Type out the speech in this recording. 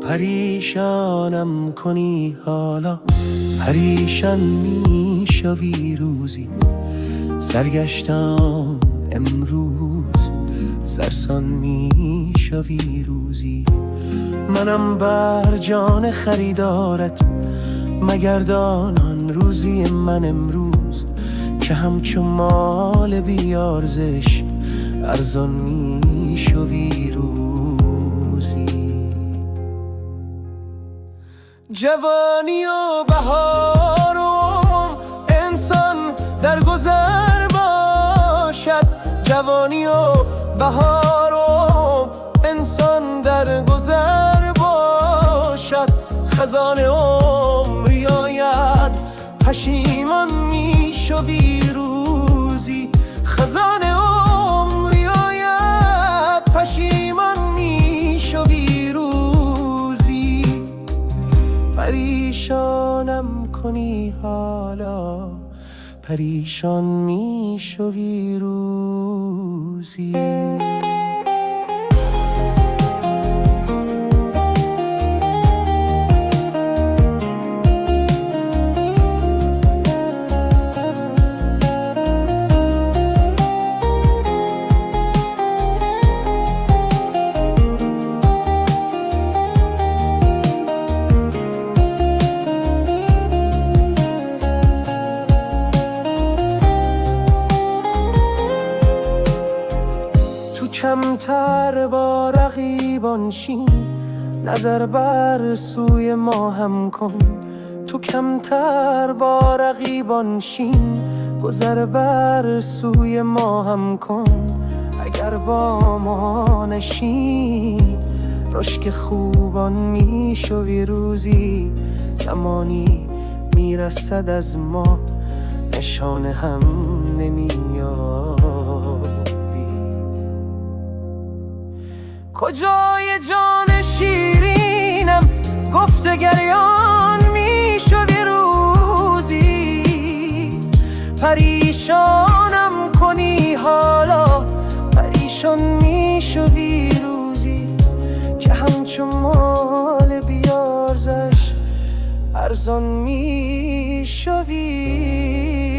پریشانم کنی حالا، پریشان می شوی روزی. سرگشتم امروز، سرسان می شوی روزی. منم بر جان خریدارت، مگردان آن روزی من امروز، که همچو مال بی ارزش ارزان می شوی روزی. جوانی و بهار و انسان در گذر باشد، جوانی و بهار و انسان در گذر باشد. خزان عمری آید پشیمان می شوی روزی. خزان عمری آید پشیمان می شوی روزی. پریشانم کنی حالا، پریشان می شوی روزی. کمتر با رقیبان شین، نظر بر سوی ما هم کن. تو کمتر با رقیبان شین، گذر بر سوی ما هم کن. اگر با ما نشی، رشک خوبان می شوی روزی. زمانی میرسد از ما، نشانه هم نمیاد. کجای جان شیرینم، گفته گریان می شوی روزی. پریشانم کنی حالا، پریشان می شوی روزی. که همچون مال بیارزش ارزان می شوی